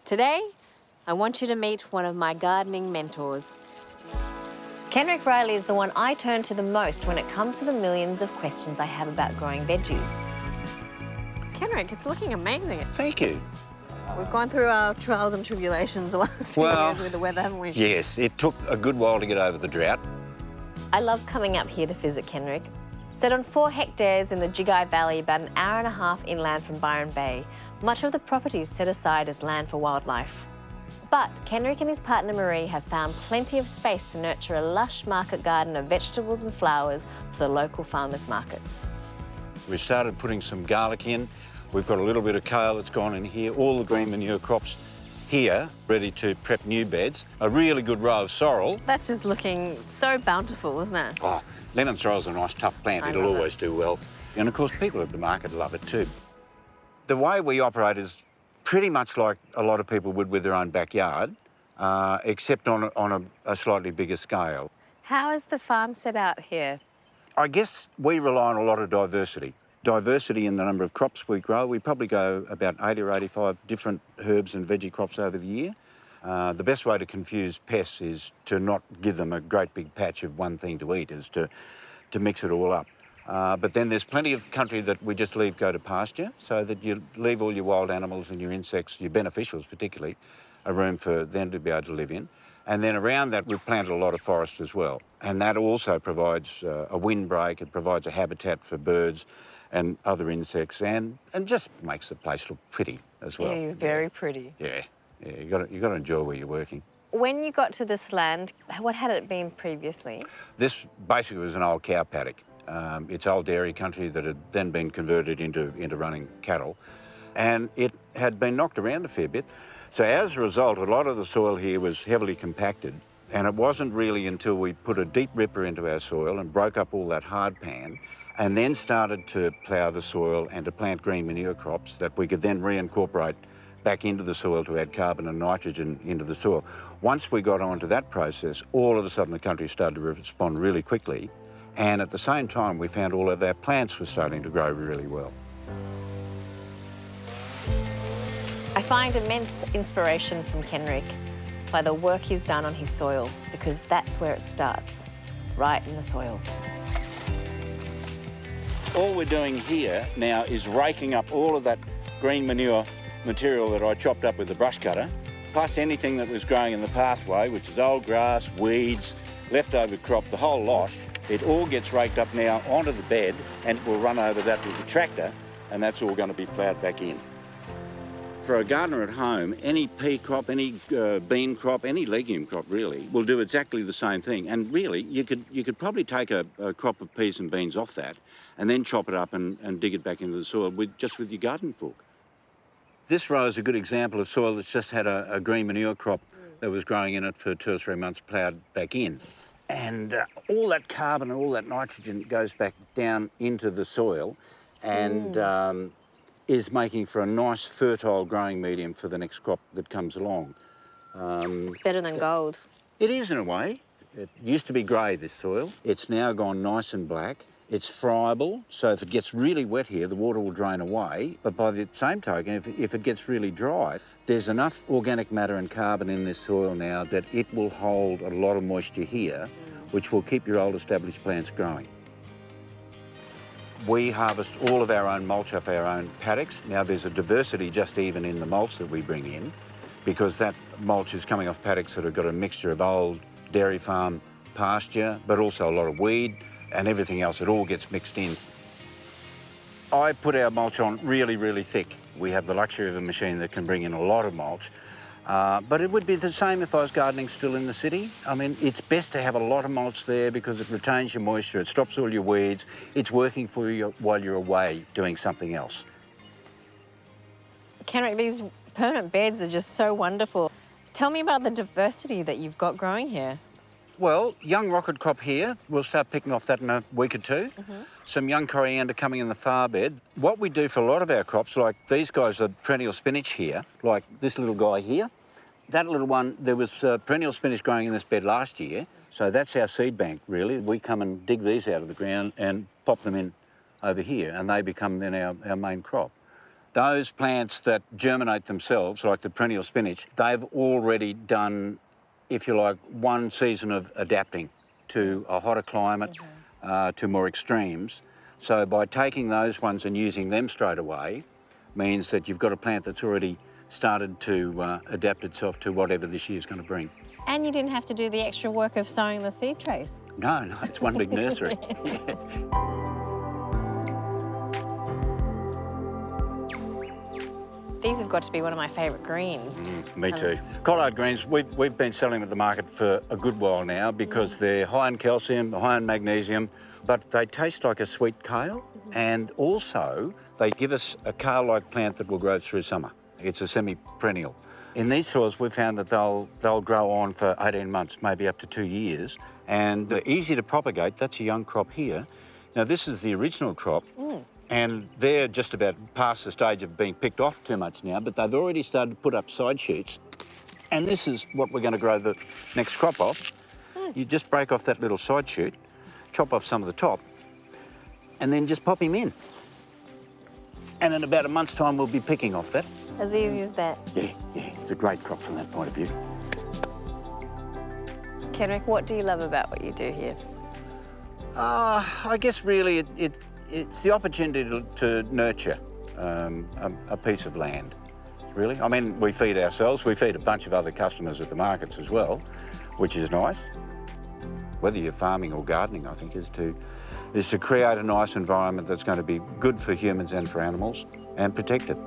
Today, I want you to meet one of my gardening mentors. Kenrick Riley is the one I turn to the most when it comes to the millions of questions I have about growing veggies. Kenrick, it's looking amazing. Thank you. We've gone through our trials and tribulations the last 2 years with the weather, haven't we? Yes, it took a good while to get over the drought. I love coming up here to visit Kenrick. Set on 4 hectares in the Jigai Valley, about an hour and a half inland from Byron Bay, much of the property is set aside as land for wildlife. But Kenrick and his partner Marie have found plenty of space to nurture a lush market garden of vegetables and flowers for the local farmers' markets. We started putting some garlic in. We've got a little bit of kale that's gone in here, all the green manure crops here, ready to prep new beds. A really good row of sorrel. That's just looking so bountiful, isn't it? Oh, lemon sorrel's a nice tough plant. It'll always do well. And of course, people at the market love it too. The way we operate is pretty much like a lot of people would with their own backyard, except on a slightly bigger scale. How is the farm set out here? I guess we rely on a lot of diversity. Diversity in the number of crops we grow. We probably go about 80 or 85 different herbs and veggie crops over the year. The best way to confuse pests is to not give them a great big patch of one thing to eat, is to mix it all up. But then there's plenty of country that we just leave go to pasture, so that you leave all your wild animals and your insects, your beneficials particularly, a room for them to be able to live in. And then around that, we've planted a lot of forest as well. And that also provides a windbreak, it provides a habitat for birds and other insects, and just makes the place look pretty as well. It is very pretty. Yeah, you've got to enjoy where you're working. When you got to this land, what had it been previously? This basically was an old cow paddock. It's old dairy country that had then been converted into running cattle, and it had been knocked around a fair bit. So as a result, a lot of the soil here was heavily compacted, and it wasn't really until we put a deep ripper into our soil and broke up all that hard pan, and then started to plough the soil and to plant green manure crops that we could then reincorporate back into the soil to add carbon and nitrogen into the soil. Once we got onto that process, all of a sudden the country started to respond really quickly, and at the same time we found all of our plants were starting to grow really well. I find immense inspiration from Kenrick by the work he's done on his soil, because that's where it starts, right in the soil. All we're doing here now is raking up all of that green manure material that I chopped up with the brush cutter, plus anything that was growing in the pathway, which is old grass, weeds, leftover crop, the whole lot. It all gets raked up now onto the bed, and we'll run over that with the tractor, and that's all going to be ploughed back in. For a gardener at home, any pea crop, any bean crop, any legume crop really, will do exactly the same thing. And really, you could probably take a crop of peas and beans off that and then chop it up and dig it back into the soil just with your garden fork. This row is a good example of soil that's just had a green manure crop that was growing in it for 2 or 3 months, ploughed back in. And all that carbon and all that nitrogen goes back down into the soil and is making for a nice fertile growing medium for the next crop that comes along. It's better than gold. It is in a way. It used to be grey, this soil. It's now gone nice and black. It's friable, so if it gets really wet here, the water will drain away. But by the same token, if it gets really dry, there's enough organic matter and carbon in this soil now that it will hold a lot of moisture here, which will keep your old established plants growing. We harvest all of our own mulch off our own paddocks. Now there's a diversity just even in the mulch that we bring in, because that mulch is coming off paddocks that have got a mixture of old dairy farm pasture, but also a lot of weed and everything else. It all gets mixed in. I put our mulch on really, really thick. We have the luxury of a machine that can bring in a lot of mulch. But it would be the same if I was gardening still in the city. I mean, it's best to have a lot of mulch there because it retains your moisture, it stops all your weeds, it's working for you while you're away doing something else. Kenrick, these permanent beds are just so wonderful. Tell me about the diversity that you've got growing here. Well, young rocket crop here, we'll start picking off that in a week or two. Some young coriander coming in the far bed. What we do for a lot of our crops, like these guys are perennial spinach here, like this little guy here. That little one, there was perennial spinach growing in this bed last year, so that's our seed bank, really. We come and dig these out of the ground and pop them in over here, and they become then our main crop. Those plants that germinate themselves, like the perennial spinach, they've already done, if you like, one season of adapting to a hotter climate, to more extremes. So by taking those ones and using them straight away means that you've got a plant that's already started to adapt itself to whatever this year's going to bring. And you didn't have to do the extra work of sowing the seed trays. No, it's one big nursery. These have got to be one of my favourite greens. Me too. Collard greens, we've been selling them at the market for a good while now because they're high in calcium, high in magnesium, but they taste like a sweet kale, and also they give us a kale-like plant that will grow through summer. It's a semi-perennial. In these soils, we've found that they'll grow on for 18 months, maybe up to 2 years, and they're easy to propagate. That's a young crop here. Now, this is the original crop, and they're just about past the stage of being picked off too much now, but they've already started to put up side shoots, and this is what we're going to grow the next crop off. You just break off that little side shoot, chop off some of the top, and then just pop him in. And in about a month's time, we'll be picking off that. As easy as that. Yeah, it's a great crop from that point of view. Kenrick, what do you love about what you do here? I guess really it's the opportunity to nurture a piece of land, really. I mean, we feed ourselves, we feed a bunch of other customers at the markets as well, which is nice. Whether you're farming or gardening, I think, is to create a nice environment that's going to be good for humans and for animals and protect it.